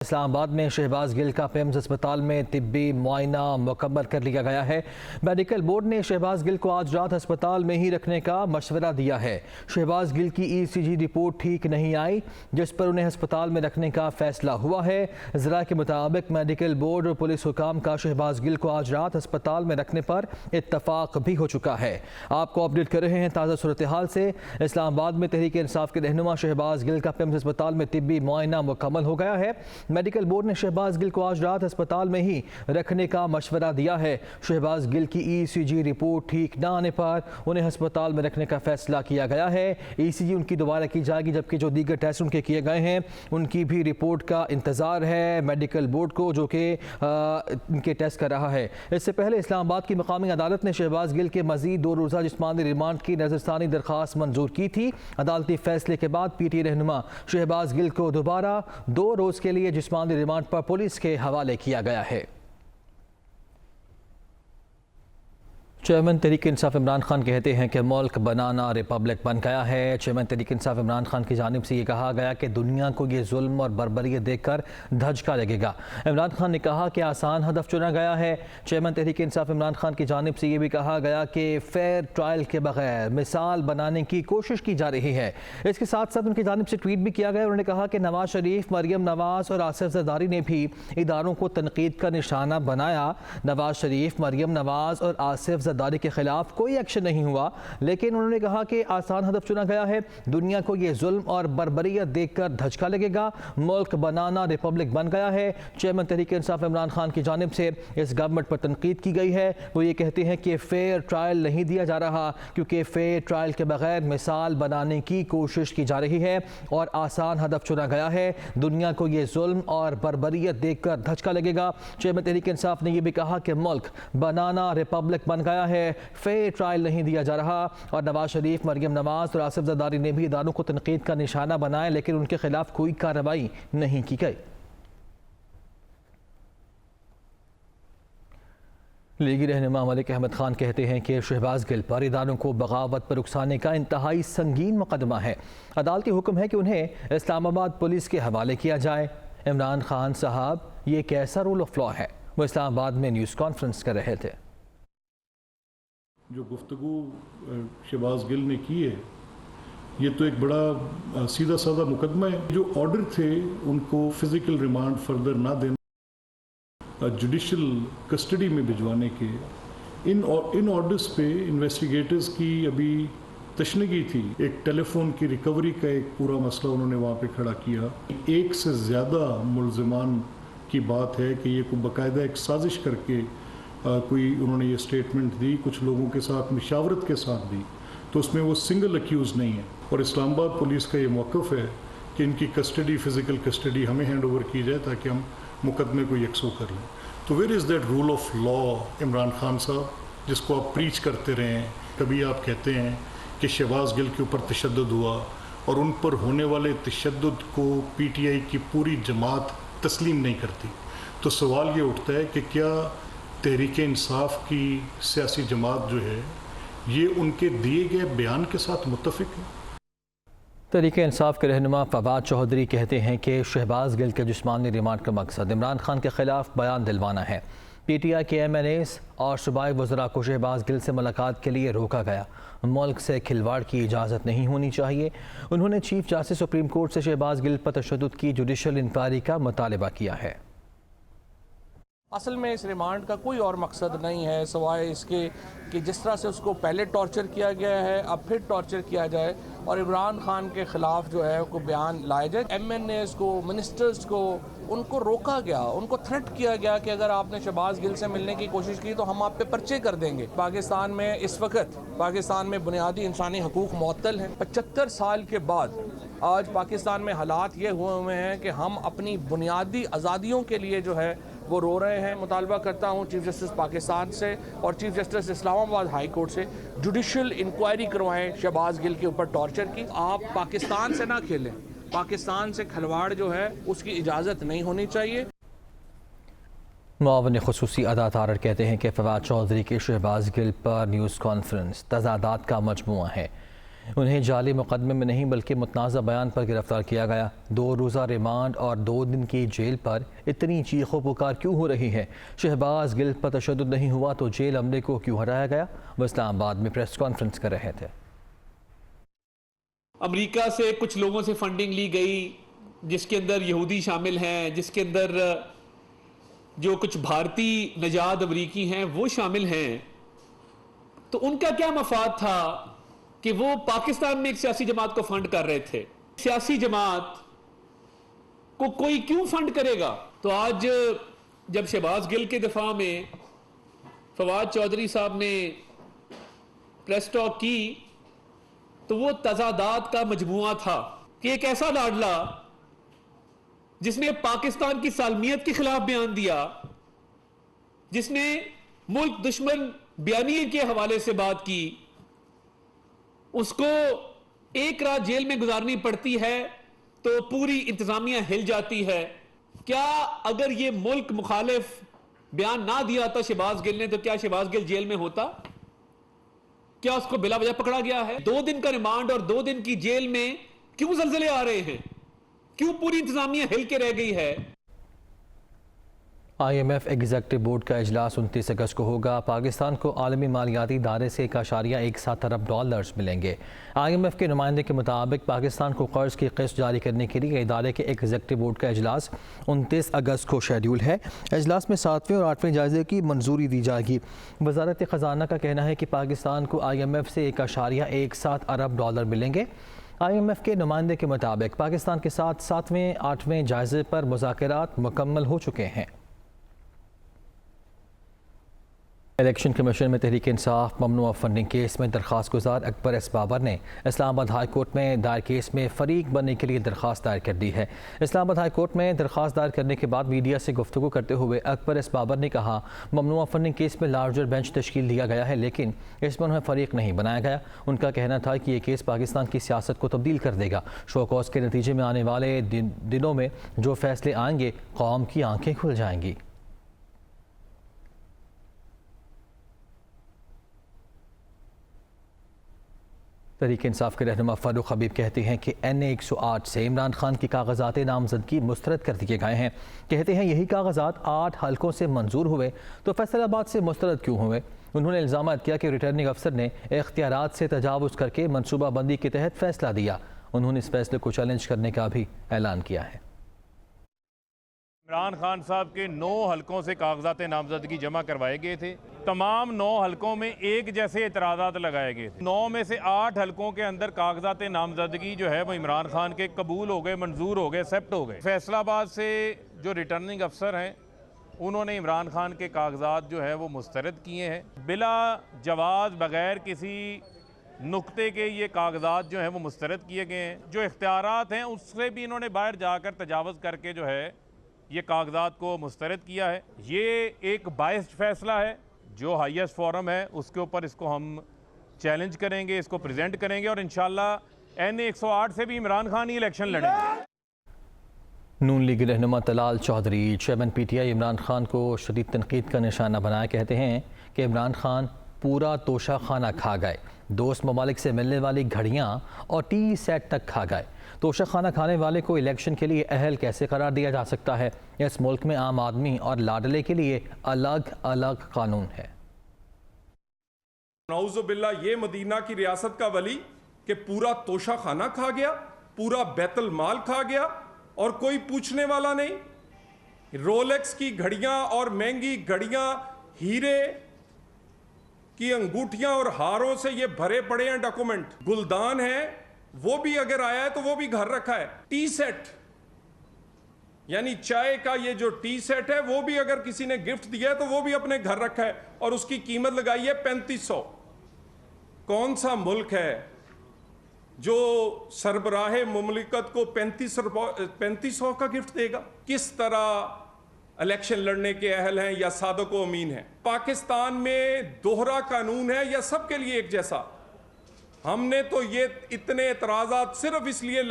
اسلام آباد میں شہباز گل کا پیمز اسپتال میں طبی معائنہ مکمل کر لیا گیا ہے۔ میڈیکل بورڈ نے شہباز گل کو آج رات ہسپتال میں ہی رکھنے کا مشورہ دیا ہے۔ شہباز گل کی ECG رپورٹ ٹھیک نہیں آئی، جس پر انہیں ہسپتال میں رکھنے کا فیصلہ ہوا ہے۔ ذرائع کے مطابق میڈیکل بورڈ اور پولیس حکام کا شہباز گل کو آج رات ہسپتال میں رکھنے پر اتفاق بھی ہو چکا ہے۔ آپ کو اپڈیٹ کر رہے ہیں تازہ صورتحال سے۔ اسلام آباد میں تحریک انصاف کے رہنما شہباز گل کا پیمز اسپتال میں طبی معائنہ مکمل ہو گیا ہے۔ میڈیکل بورڈ نے شہباز گل کو آج رات ہسپتال میں ہی رکھنے کا مشورہ دیا ہے۔ شہباز گل کی ECG رپورٹ ٹھیک نہ آنے پر انہیں ہسپتال میں رکھنے کا فیصلہ کیا گیا ہے۔ ECG ان کی دوبارہ کی جائے گی، جبکہ جو دیگر ٹیسٹ ان کے کیے گئے ہیں ان کی بھی رپورٹ کا انتظار ہے میڈیکل بورڈ کو، جو کہ ان کے ٹیسٹ کر رہا ہے۔ اس سے پہلے اسلام آباد کی مقامی عدالت نے شہباز گل کے مزید 2 روزہ جسمانی ریمانڈ کی نظرثانی درخواست منظور کی تھی۔ عدالتی فیصلے کے بعد PTI رہنما شہباز گل کو دوبارہ 2 روز کے لیے جسمانی ریمانڈ پر پولیس کے حوالے کیا گیا ہے۔ چیئرمین تحریک انصاف عمران خان کہتے ہیں کہ ملک بنانا ریپبلک بن گیا ہے۔ چیئرمین تحریک انصاف عمران خان کی جانب سے یہ کہا گیا کہ دنیا کو یہ ظلم اور بربریت دیکھ کر دھچکا لگے گا۔ عمران خان نے کہا کہ آسان ہدف چنا گیا ہے۔ چیئرمین تحریک انصاف عمران خان کی جانب سے یہ بھی کہا گیا کہ فیئر ٹرائل کے بغیر مثال بنانے کی کوشش کی جا رہی ہے۔ اس کے ساتھ ساتھ ان کی جانب سے ٹویٹ بھی کیا گیا۔ انہوں نے کہا کہ نواز شریف، مریم نواز اور آصف زرداری نے بھی اداروں کو تنقید کا نشانہ بنایا۔ نواز شریف، مریم نواز اور آصف زرداری کے خلاف کوئی ایکشن نہیں ہوا، لیکن انہوں نے کہا کہ آسان ہدف چنا گیا ہے۔ دنیا کو یہ ظلم اور بربریت دیکھ کر دھچکا لگے گا۔ ملک بنانا ریپبلک بن گیا ہے۔ چیئرمین تحریک انصاف عمران خان کی جانب سے اس گورنمنٹ پر تنقید کی گئی ہے۔ وہ یہ کہتے ہیں کہ فیئر ٹرائل نہیں دیا جا رہا، کیونکہ فیئر ٹرائل کے بغیر مثال بنانے کی کوشش کی جا رہی ہے اور آسان ہدف چنا گیا ہے۔ دنیا کو یہ ظلم اور بربریت دیکھ کر دھچکا لگے گا۔ چیئرمین تحریک انصاف نے یہ بھی کہا کہ ملک بنانا ریپبلک بن گیا ہے، فیئر ٹرائل نہیں دیا جا رہا۔ اور نواز شریف، مریم نواز اور آصف زرداری نے بھی اداروں کو تنقید کا نشانہ بنایا، لیکن ان کے خلاف کوئی کارروائی نہیں کی گئی۔ لیگی رہنما ملک احمد خان کہتے ہیں کہ شہباز گل پر اداروں کو بغاوت پر اکسانے کا انتہائی سنگین مقدمہ ہے۔ عدالتی حکم ہے کہ انہیں اسلام آباد پولیس کے حوالے کیا جائے۔ عمران خان صاحب، یہ کیسا رول آف لا ہے؟ وہ اسلام آباد میں نیوز کانفرنس کر رہے تھے۔ جو گفتگو شہباز گل نے کی ہے، یہ تو ایک بڑا سیدھا سادہ مقدمہ ہے۔ جو آرڈر تھے ان کو فزیکل ریمانڈ فردر نہ دینا، جوڈیشل کسٹڈی میں بھجوانے کے، ان آرڈرز پہ انویسٹیگیٹرز کی ابھی تشنگی تھی۔ ایک ٹیلی فون کی ریکوری کا ایک پورا مسئلہ انہوں نے وہاں پہ کھڑا کیا۔ 1 سے زیادہ ملزمان کی بات ہے کہ یہ کوئی باقاعدہ ایک سازش کر کے کوئی انہوں نے یہ سٹیٹمنٹ دی، کچھ لوگوں کے ساتھ مشاورت کے ساتھ دی، تو اس میں وہ سنگل اکیوز نہیں ہے۔ اور اسلام آباد پولیس کا یہ موقف ہے کہ ان کی کسٹڈی، فزیکل کسٹڈی ہمیں ہینڈ اوور کی جائے تاکہ ہم مقدمے کو یکسو کر لیں۔ تو where is that rule of law Imran Khan sahib, جس کو آپ پریچ کرتے رہے ہیں؟ کبھی آپ کہتے ہیں کہ شہباز گل کے اوپر تشدد ہوا اور ان پر ہونے والے تشدد کو PTI کی پوری جماعت تسلیم نہیں کرتی، تو سوال یہ اٹھتا ہے کہ کیا تحریک انصاف کی سیاسی جماعت جو ہے یہ ان کے دیے گئے بیان کے ساتھ متفق ہے؟ تحریک انصاف کے رہنما فواد چودھری کہتے ہیں کہ شہباز گل کے جسمانی ریمانڈ کا مقصد عمران خان کے خلاف بیان دلوانا ہے۔ PTI کے MNAs اور صوبائی وزراء کو شہباز گل سے ملاقات کے لیے روکا گیا۔ ملک سے کھلواڑ کی اجازت نہیں ہونی چاہیے۔ انہوں نے چیف جسٹس سپریم کورٹ سے شہباز گل پر تشدد کی جوڈیشل انکوائری کا مطالبہ کیا ہے۔ اصل میں اس ریمانڈ کا کوئی اور مقصد نہیں ہے سوائے اس کے کہ جس طرح سے اس کو پہلے ٹارچر کیا گیا ہے، اب پھر ٹارچر کیا جائے اور عمران خان کے خلاف جو ہے کو بیان لائے جائے۔ MNAs کو، منسٹرز کو، ان کو روکا گیا، ان کو تھریٹ کیا گیا کہ اگر آپ نے شہباز گل سے ملنے کی کوشش کی تو ہم آپ پہ پرچے کر دیں گے۔ پاکستان میں اس وقت بنیادی انسانی حقوق معطل ہیں۔ 75 سال کے بعد آج پاکستان میں حالات یہ ہوئے ہیں کہ ہم اپنی بنیادی آزادیوں کے لیے جو ہے وہ رو رہے ہیں۔ مطالبہ کرتا ہوں چیف جسٹس پاکستان سے اور چیف جسٹس اسلام آباد ہائی کورٹ سے، جوڈیشل انکوائری کروائیں شہباز گل کے اوپر ٹارچر کی۔ آپ پاکستان سے نہ کھیلیں، پاکستان سے کھلواڑ جو ہے اس کی اجازت نہیں ہونی چاہیے۔ معاون خصوصی ادا تارڑ کہتے ہیں کہ فواد چودھری کے شہباز گل پر نیوز کانفرنس تضادات کا مجموعہ ہے۔ انہیں جعلی مقدمے میں نہیں بلکہ متنازع بیان پر گرفتار کیا گیا۔ 2 روزہ ریمانڈ اور 2 دن کی جیل پر اتنی چیخ و پکار کیوں ہو رہی ہے؟ شہباز گل پر تشدد نہیں ہوا تو جیل عملے کو کیوں ہٹایا گیا؟ وہ اسلام آباد میں پریس کانفرنس کر رہے تھے۔ امریکہ سے کچھ لوگوں سے فنڈنگ لی گئی جس کے اندر یہودی شامل ہیں، جس کے اندر جو کچھ بھارتی نژاد امریکی ہیں وہ شامل ہیں، تو ان کا کیا مفاد تھا کہ وہ پاکستان میں ایک سیاسی جماعت کو فنڈ کر رہے تھے؟ سیاسی جماعت کو کوئی کیوں فنڈ کرے گا؟ تو آج جب شہباز گل کے دفاع میں فواد چودھری صاحب نے پریس ٹاک کی تو وہ تضادات کا مجموعہ تھا کہ ایک ایسا لاڈلا جس نے پاکستان کی سالمیت کے خلاف بیان دیا، جس نے ملک دشمن بیانیے کے حوالے سے بات کی، اس کو ایک رات جیل میں گزارنی پڑتی ہے تو پوری انتظامیہ ہل جاتی ہے۔ کیا اگر یہ ملک مخالف بیان نہ دیا تھا شہباز گل نے تو کیا شہباز گل جیل میں ہوتا؟ کیا اس کو بلا وجہ پکڑا گیا ہے؟ 2 دن کا ریمانڈ اور 2 دن کی جیل میں کیوں زلزلے آ رہے ہیں؟ کیوں پوری انتظامیہ ہل کے رہ گئی ہے؟ IMF ایگزیکٹو بورڈ کا اجلاس 29 اگست کو ہوگا۔ پاکستان کو عالمی مالیاتی ادارے سے 1.17 ارب ڈالرز ملیں گے۔ IMF کے نمائندے کے مطابق پاکستان کو قرض کی قسط جاری کرنے کے لیے ادارے کے ایگزیکٹو بورڈ کا اجلاس 29 اگست کو شیڈول ہے۔ اجلاس میں 7ویں اور 8ویں جائزے کی منظوری دی جائے گی۔ وزارت خزانہ کا کہنا ہے کہ پاکستان کو IMF سے 1.17 ارب ڈالر ملیں گے۔ IMF کے نمائندے کے مطابق پاکستان کے ساتھ 7ویں 8ویں جائزے پر مذاکرات مکمل ہو چکے ہیں۔ الیکشن کمیشن میں تحریک انصاف ممنوع فنڈنگ کیس میں درخواست گزار اکبر ایس بابر نے اسلام آباد ہائی کورٹ میں دائر کیس میں فریق بننے کے لیے درخواست دائر کر دی ہے۔ اسلام آباد ہائی کورٹ میں درخواست دائر کرنے کے بعد میڈیا سے گفتگو کرتے ہوئے اکبر ایس بابر نے کہا ممنوع فنڈنگ کیس میں لارجر بینچ تشکیل دیا گیا ہے لیکن اس میں انہیں فریق نہیں بنایا گیا۔ ان کا کہنا تھا کہ یہ کیس پاکستان کی سیاست کو تبدیل کر دے گا۔ شو کاز کے نتیجے میں آنے والے دنوں میں جو فیصلے آئیں گے قوم کی آنکھیں کھل جائیں گی۔ تحریک انصاف کے رہنما فاروق حبیب کہتے ہیں کہ NA 108 سے عمران خان کی کاغذات نامزدگی مسترد کر دیے گئے ہیں۔ کہتے ہیں یہی کاغذات 8 حلقوں سے منظور ہوئے تو فیصل آباد سے مسترد کیوں ہوئے؟ انہوں نے الزامات کیا کہ ریٹرننگ افسر نے اختیارات سے تجاوز کر کے منصوبہ بندی کے تحت فیصلہ دیا۔ انہوں نے اس فیصلے کو چیلنج کرنے کا بھی اعلان کیا ہے۔ عمران خان صاحب کے 9 حلقوں سے کاغذات نامزدگی جمع کروائے گئے تھے۔ تمام 9 حلقوں میں ایک جیسے اعتراضات لگائے گئے تھے۔ 9 میں سے 8 حلقوں کے اندر کاغذات نامزدگی جو ہے وہ عمران خان کے قبول ہو گئے، منظور ہو گئے، ایکسیپٹ ہو گئے۔ فیصل آباد سے جو ریٹرننگ افسر ہیں انہوں نے عمران خان کے کاغذات جو ہے وہ مسترد کیے ہیں۔ بلا جواز بغیر کسی نقطے کے یہ کاغذات جو ہیں وہ مسترد کیے گئے ہیں۔ جو اختیارات ہیں اس سے بھی انہوں نے باہر جا کر تجاوز کر کے جو ہے یہ کاغذات کو مسترد کیا ہے۔ یہ ایک بائسڈ فیصلہ ہے جو ہائیسٹ فورم ہے، اس کے اوپر اس کو ہم چیلنج کریں گے، اس کو پریزنٹ کریں گے اور انشاءاللہ NA 108 سے بھی عمران خان ہی الیکشن لڑیں گے۔ نون لیگ رہنما طلال چودھری چیئرمین PTI عمران خان کو شدید تنقید کا نشانہ بنایا۔ کہتے ہیں کہ عمران خان پورا توشہ خانہ کھا گئے، دوست ممالک سے ملنے والی گھڑیاں اور ٹی سیٹ تک کھا گئے۔ توشہ خانہ کھانے والے کو الیکشن کے لیے اہل کیسے قرار دیا جا سکتا ہے؟ اس ملک میں عام آدمی اور لاڈلے کے لیے الگ الگ قانون ہے۔ نعوذ باللہ یہ مدینہ کی ریاست کا ولی کہ پورا توشہ خانہ کھا گیا، پورا بیت المال کھا گیا اور کوئی پوچھنے والا نہیں۔ رولیکس کی گھڑیاں اور مہنگی گھڑیاں، ہیرے کی انگوٹھیاں اور ہاروں سے یہ بھرے پڑے ہیں ڈاکومنٹ۔ گلدان ہے وہ بھی اگر آیا ہے تو وہ بھی گھر رکھا ہے۔ ٹی سیٹ یعنی چائے کا یہ جو ٹی سیٹ ہے وہ بھی اگر کسی نے گفٹ دیا ہے تو وہ بھی اپنے گھر رکھا ہے اور اس کی قیمت لگائی ہے 3500۔ کون سا ملک ہے جو سربراہ مملکت کو 3500 کا گفٹ دے گا؟ کس طرح الیکشن لڑنے کے اہل ہیں یا صادق و امین ہیں؟ پاکستان میں دوہرا قانون ہے یا سب کے لیے ایک جیسا؟ ہم نے تو یہ اتنے اعتراضات صرف اس لیے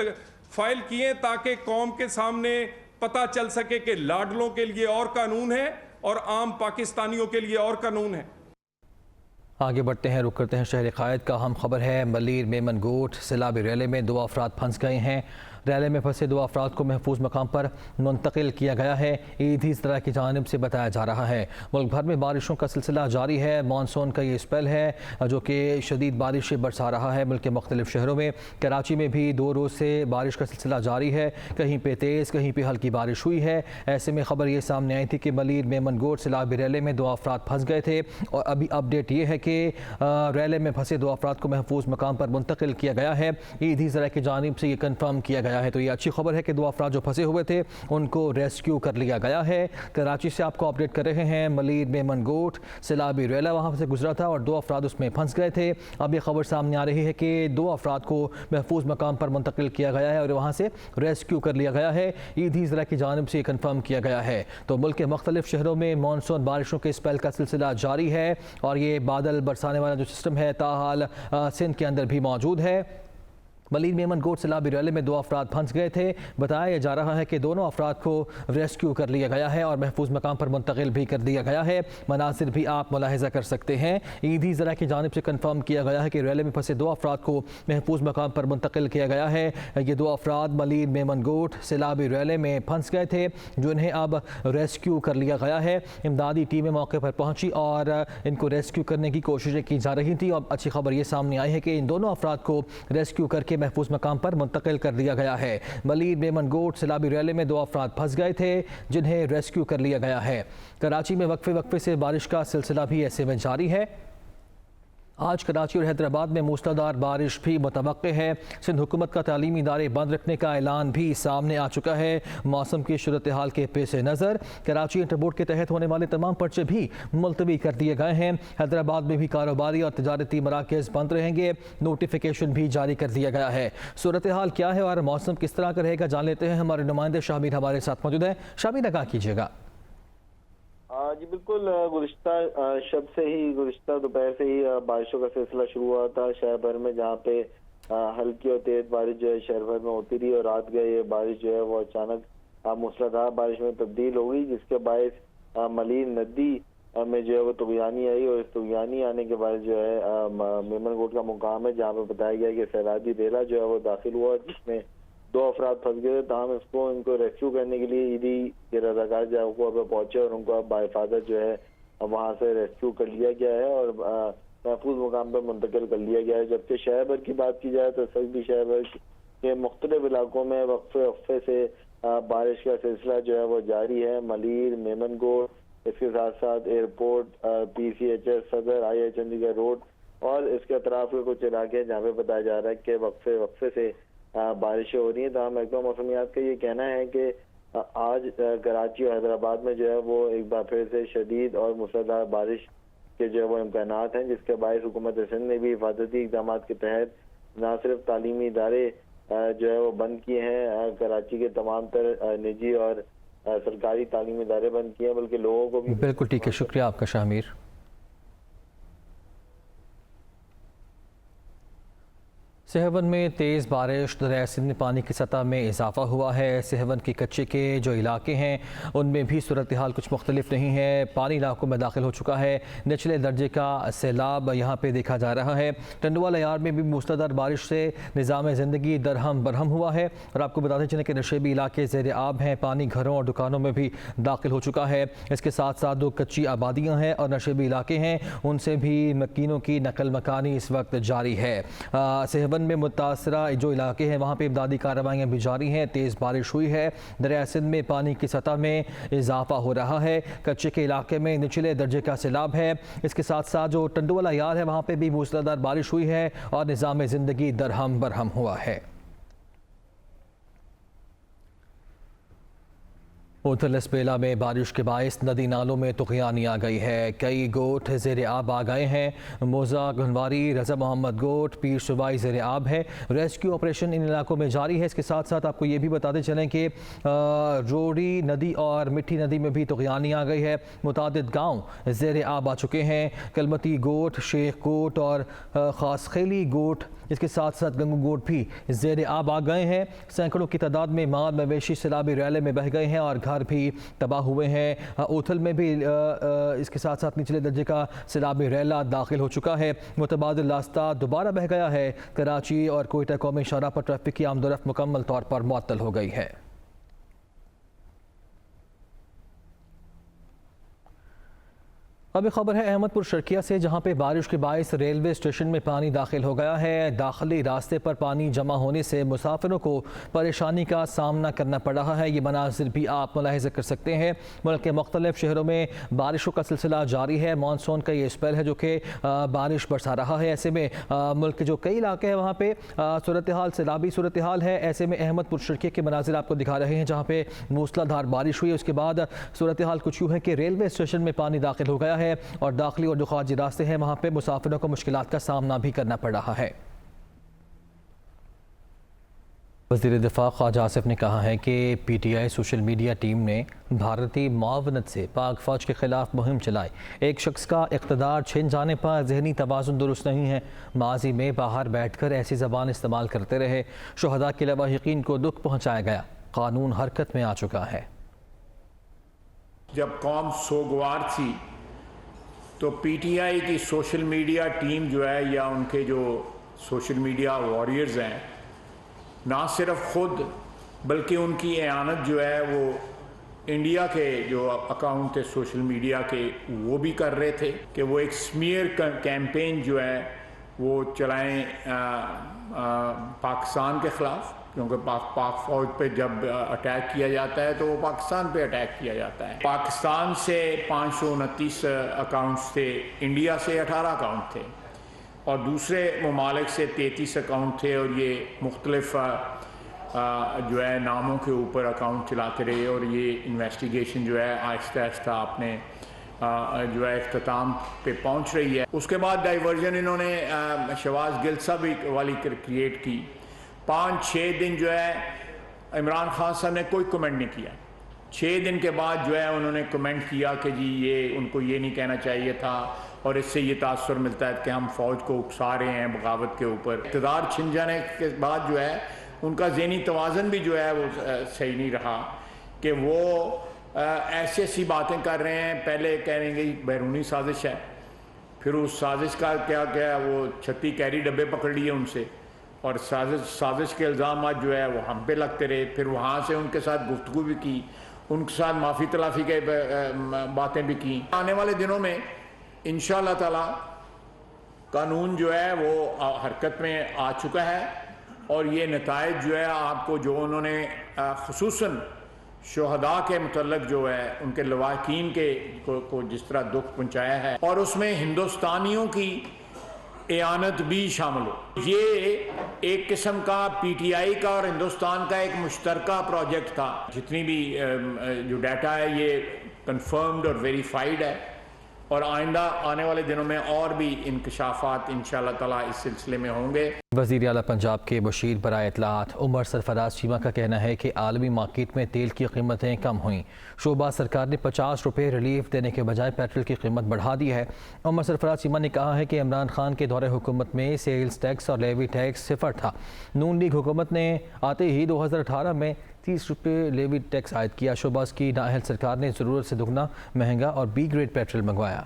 فائل کیے تاکہ قوم کے سامنے پتہ چل سکے کہ لاڈلوں کے لیے اور قانون ہے اور عام پاکستانیوں کے لیے اور قانون ہے۔ آگے بڑھتے ہیں، رخ کرتے ہیں شہر قائد کا۔ ہم خبر ہے ملیر میمن گوٹ سیلابی ریلے میں 2 افراد پھنس گئے ہیں۔ ریلے میں پھنسے 2 افراد کو محفوظ مقام پر منتقل کیا گیا ہے، ایدھی ذرائع کی جانب سے بتایا جا رہا ہے۔ ملک بھر میں بارشوں کا سلسلہ جاری ہے، مانسون کا یہ اسپیل ہے جو کہ شدید بارشیں برسا رہا ہے ملک کے مختلف شہروں میں۔ کراچی میں بھی 2 روز سے بارش کا سلسلہ جاری ہے، کہیں پہ تیز کہیں پہ ہلکی بارش ہوئی ہے۔ ایسے میں خبر یہ سامنے آئی تھی کہ ملیر میمن گوٹ سیلابی ریلے میں 2 افراد پھنس گئے تھے، اور ابھی اپڈیٹ یہ ہے کہ ریلے میں پھنسے 2 افراد کو محفوظ مقام پر منتقل کیا گیا ہے، ایدھی ذرائع کی جانب سے یہ کنفرم کیا گیا ہے۔ تو یہ اچھی خبر ہے کہ 2 افراد جو پھنسے ہوئے تھے ان کو ریسکیو کر لیا گیا ہے۔ کراچی سے آپ کو اپڈیٹ کر رہے ہیں، ملیر میمن گوٹ سیلابی ریلا وہاں سے گزرا تھا اور 2 افراد اس میں پھنس گئے تھے۔ اب یہ خبر سامنے آ رہی ہے کہ 2 افراد کو محفوظ مقام پر منتقل کیا گیا ہے اور وہاں سے ریسکیو کر لیا گیا ہے، ایدھی ذرائع کی جانب سے یہ کنفرم کیا گیا ہے۔ تو ملک کے مختلف شہروں میں مانسون بارشوں کے اسپیل کا سلسلہ جاری ہے، اور یہ بادل برسانے والا جو سسٹم ہے تاحال سندھ کے اندر بھی موجود ہے۔ ملیر میمن گوٹ سیلابی ریلے میں 2 افراد پھنس گئے تھے، بتایا جا رہا ہے کہ دونوں افراد کو ریسکیو کر لیا گیا ہے اور محفوظ مقام پر منتقل بھی کر دیا گیا ہے۔ مناظر بھی آپ ملاحظہ کر سکتے ہیں، ایدھی ذرائع کی جانب سے کنفرم کیا گیا ہے کہ ریلے میں پھنسے 2 افراد کو محفوظ مقام پر منتقل کیا گیا ہے۔ یہ 2 افراد ملیر میمن گوٹ سیلابی ریلے میں پھنس گئے تھے، جنہیں اب ریسکیو کر لیا گیا ہے۔ امدادی ٹیمیں موقع پر پہنچی اور ان کو ریسکیو کرنے کی کوششیں کی جا رہی تھیں۔ اب اچھی خبر یہ سامنے آئی ہے کہ ان دونوں افراد کو ریسکیو کر کے محفوظ مقام پر منتقل کر دیا گیا ہے۔ ملیر میمن گوٹ سیلابی ریلے میں 2 افراد پھنس گئے تھے جنہیں ریسکیو کر لیا گیا ہے۔ کراچی میں وقفے سے بارش کا سلسلہ بھی ایسے میں جاری ہے۔ آج کراچی اور حیدرآباد میں موسلادھار بارش بھی متوقع ہے۔ سندھ حکومت کا تعلیمی ادارے بند رکھنے کا اعلان بھی سامنے آ چکا ہے۔ موسم کی صورتحال کے پیش نظر کراچی انٹر بورڈ کے تحت ہونے والے تمام پرچے بھی ملتوی کر دیے گئے ہیں۔ حیدرآباد میں بھی کاروباری اور تجارتی مراکز بند رہیں گے، نوٹیفیکیشن بھی جاری کر دیا گیا ہے۔ صورتحال کیا ہے اور موسم کس طرح کا رہے گا جان لیتے ہیں، ہمارے نمائندے شامیر ہمارے ساتھ موجود ہیں۔ شامیر آگاہ کیجیے گا۔ جی بالکل، گزشتہ شب سے ہی، گزشتہ دوپہر سے ہی بارشوں کا سلسلہ شروع ہوا تھا شہر بھر میں، جہاں پہ ہلکی اور تیز بارش جو ہے شہر بھر میں ہوتی رہی، اور رات گئے یہ بارش جو ہے وہ اچانک موسلادھار بارش میں تبدیل ہو گئی، جس کے باعث ملیر ندی میں جو ہے وہ طغیانی آئی، اور اس طغیانی آنے کے بعد جو ہے میمن گوٹ کا مقام ہے جہاں پہ بتایا گیا کہ سیلابی ریلا جو ہے وہ داخل ہوا، جس میں 2 افراد پھنس گئے، تاہم ان کو ریسکیو کرنے کے لیے ایدھی کے رضاکار جو ہے وہ پہنچے اور ان کو اب بحفاظت جو ہے وہاں سے ریسکیو کر لیا گیا ہے اور محفوظ مقام پر منتقل کر لیا گیا ہے۔ جبکہ شہر بھر کی بات کی جائے تو اس وقت بھی شہر بھر کے مختلف علاقوں میں وقفے سے بارش کا سلسلہ جو ہے وہ جاری ہے۔ ملیر، میمن گوٹ، اس کے ساتھ ساتھ ایئرپورٹ، PCHS صدر، IIH چندی گڑھ روڈ اور اس کے اطراف کے کچھ علاقے جہاں پہ بتایا جا رہا ہے کہ وقفے سے بارشیں ہو رہی ہیں۔ تاہم محکمہ موسمیات کا یہ کہنا ہے کہ آج کراچی اور حیدرآباد میں جو ہے وہ ایک بار پھر سے شدید اور موسلادھار بارش کے جو ہے وہ امکانات ہیں، جس کے باعث حکومت سندھ نے بھی حفاظتی اقدامات کے تحت نہ صرف تعلیمی ادارے جو ہے وہ بند کیے ہیں، کراچی کے تمام تر نجی اور سرکاری تعلیمی ادارے بند کیے ہیں، بلکہ لوگوں کو بھی بالکل ٹھیک ہے، شکریہ آپ کا شامیر۔ سہون میں تیز بارش، دریائے سندھ میں پانی کی سطح میں اضافہ ہوا ہے۔ سہون کی کچے کے جو علاقے ہیں ان میں بھی صورتحال کچھ مختلف نہیں ہے، پانی علاقوں میں داخل ہو چکا ہے، نچلے درجے کا سیلاب یہاں پہ دیکھا جا رہا ہے۔ ٹنڈوالہ یار میں بھی موسلادھار بارش سے نظام زندگی درہم برہم ہوا ہے، اور آپ کو بتاتے چلیں کہ نشیبی علاقے زیر آب ہیں، پانی گھروں اور دکانوں میں بھی داخل ہو چکا ہے۔ اس کے ساتھ ساتھ 2 کچی آبادیاں ہیں اور نشیبی علاقے ہیں، ان سے بھی مکینوں کی نقل مکانی اس وقت جاری ہے۔ سہون میں متاثرہ جو علاقے ہیں وہاں پہ امدادی کارروائیاں بھی جاری ہیں، تیز بارش ہوئی ہے، دریائے سندھ میں پانی کی سطح میں اضافہ ہو رہا ہے، کچے کے علاقے میں نچلے درجے کا سیلاب ہے۔ اس کے ساتھ ساتھ جو ٹنڈوالہ یار ہے وہاں پہ بھی موسلادھار بارش ہوئی ہے اور نظام زندگی درہم برہم ہوا ہے۔ ادھر لسبیلا میں بارش کے باعث ندی نالوں میں طغیانی آ گئی ہے، کئی گوٹ زیر آب آ گئے ہیں۔ موزہ، گھنواری، رضا محمد گوٹ، پیر سوائی زیر آب ہے۔ ریسکیو آپریشن ان علاقوں میں جاری ہے۔ اس کے ساتھ ساتھ آپ کو یہ بھی بتاتے چلیں کہ روڑی ندی اور مٹھی ندی میں بھی طغیانی آ گئی ہے، متعدد گاؤں زیر آب آ چکے ہیں۔ کلمتی گوٹ، شیخ گوٹ اور خاص خیلی گوٹ، اس کے ساتھ ساتھ گنگو گوٹ بھی زیر آب آ گئے ہیں۔ سینکڑوں کی تعداد میں مال مویشی سیلابی ریلے میں بہہ گئے ہیں اور گھر بھی تباہ ہوئے ہیں۔ اوتھل میں بھی اس کے ساتھ ساتھ نچلے درجے کا سیلابی ریلا داخل ہو چکا ہے۔ متبادل راستہ دوبارہ بہہ گیا ہے۔ کراچی اور کوئٹہ قومی شاہراہ پر ٹریفک کی آمد و رفت مکمل طور پر معطل ہو گئی ہے۔ اب ایک خبر ہے احمد پور شرقیہ سے، جہاں پہ بارش کے باعث ریلوے اسٹیشن میں پانی داخل ہو گیا ہے۔ داخلی راستے پر پانی جمع ہونے سے مسافروں کو پریشانی کا سامنا کرنا پڑ رہا ہے۔ یہ مناظر بھی آپ ملاحظہ کر سکتے ہیں۔ ملک کے مختلف شہروں میں بارشوں کا سلسلہ جاری ہے۔ مانسون کا یہ اسپیل ہے جو کہ بارش برسا رہا ہے۔ ایسے میں ملک کے جو کئی علاقے ہیں وہاں پہ صورتحال سیلابی صورتحال ہے۔ ایسے میں احمد پور شرقیہ کے مناظر آپ کو دکھا رہے ہیں، جہاں پہ موسلا دھار بارش ہوئی۔ اس کے بعد صورتحال کچھ یوں ہے کہ ریلوے اسٹیشن میں پانی داخل ہو گیا ہے اور داخلی اور جو خارجی راستے ہیں وہاں پہ مسافروں کو مشکلات کا سامنا بھی کرنا پڑ رہا ہے۔ وزیر دفاع خواجہ آصف نے کہا ہے کہ P T I social media team نے بھارتی معاونت سے پاک فوج کے خلاف مہم چلائی۔ ایک شخص کا اقتدار چھن جانے پر ذہنی توازن درست نہیں ہے۔ ماضی میں باہر بیٹھ کر ایسی زبان استعمال کرتے رہے۔ شہداء کے لواحقین کو دکھ پہنچایا گیا۔ قانون حرکت میں آ چکا ہے۔ جب قوم سوگوار تھی تو پی ٹی آئی کی سوشل میڈیا ٹیم جو ہے یا ان کے جو سوشل میڈیا واریئرز ہیں، نہ صرف خود بلکہ ان کی اعانت جو ہے وہ انڈیا کے جو اکاؤنٹ تھے سوشل میڈیا کے وہ بھی کر رہے تھے کہ وہ ایک سمیئر کیمپین جو ہے وہ چلائیں پاکستان کے خلاف، کیونکہ پاک فوج پہ جب اٹیک کیا جاتا ہے تو وہ پاکستان پہ اٹیک کیا جاتا ہے۔ پاکستان سے 529 اکاؤنٹس تھے، انڈیا سے 18 اکاؤنٹ تھے اور دوسرے ممالک سے 33 اکاؤنٹ تھے، اور یہ مختلف جو ہے ناموں کے اوپر اکاؤنٹ چلاتے رہے، اور یہ انویسٹیگیشن جو ہے آہستہ آہستہ اپنے جو ہے اختتام پہ پہنچ رہی ہے۔ اس کے بعد ڈائیورژن انہوں نے شہباز گل صاحب والی کریٹ کی۔ 5-6 دن جو ہے عمران خان صاحب نے کوئی کمنٹ نہیں کیا۔ 6 دن کے بعد جو ہے انہوں نے کمنٹ کیا کہ جی یہ ان کو یہ نہیں کہنا چاہیے تھا، اور اس سے یہ تاثر ملتا ہے کہ ہم فوج کو اکسا رہے ہیں بغاوت کے اوپر۔ اقتدار چھن جانے کے بعد جو ہے ان کا ذہنی توازن بھی جو ہے وہ صحیح نہیں رہا کہ وہ ایسی ایسی باتیں کر رہے ہیں۔ پہلے کہیں گے بیرونی سازش ہے، پھر اس سازش کا کیا کیا وہ 36 کیری ڈبے پکڑ لیے ان سے، اور سازش کے الزامات جو ہے وہ ہم پہ لگتے رہے۔ پھر وہاں سے ان کے ساتھ گفتگو بھی کی، ان کے ساتھ معافی تلافی کے باتیں بھی کی۔ آنے والے دنوں میں انشاءاللہ تعالی قانون جو ہے وہ حرکت میں آ چکا ہے، اور یہ نتائج جو ہے آپ کو جو انہوں نے خصوصاً شہداء کے متعلق جو ہے ان کے لواحقین کے کو جس طرح دکھ پہنچایا ہے، اور اس میں ہندوستانیوں کی اعانت بھی شامل ہو۔ یہ ایک قسم کا پی ٹی آئی کا اور ہندوستان کا ایک مشترکہ پروجیکٹ تھا۔ جتنی بھی جو ڈیٹا ہے یہ کنفرمڈ اور ویریفائیڈ ہے، اور آئندہ آنے والے دنوں میں اور بھی انکشافات انشاءاللہ تعالیٰ اس سلسلے میں ہوں گے۔ وزیر اعلیٰ پنجاب کے مشیر برائے اطلاعات عمر سرفراز چیمہ کا کہنا ہے کہ عالمی مارکیٹ میں تیل کی قیمتیں کم ہوئیں۔ شعبہ سرکار نے 50 روپے ریلیف دینے کے بجائے پیٹرول کی قیمت بڑھا دی ہے۔ عمر سرفراز چیمہ نے کہا ہے کہ عمران خان کے دور حکومت میں سیلز ٹیکس اور لیوی ٹیکس 0 تھا۔ نون لیگ حکومت نے آتے ہی 2018 میں 30 روپے لیوی ٹیکس عائد کیا۔ شعبہ کی نااہل سرکار نے ضرورت سے دگنا مہنگا اور بی گریڈ پیٹرول منگوایا۔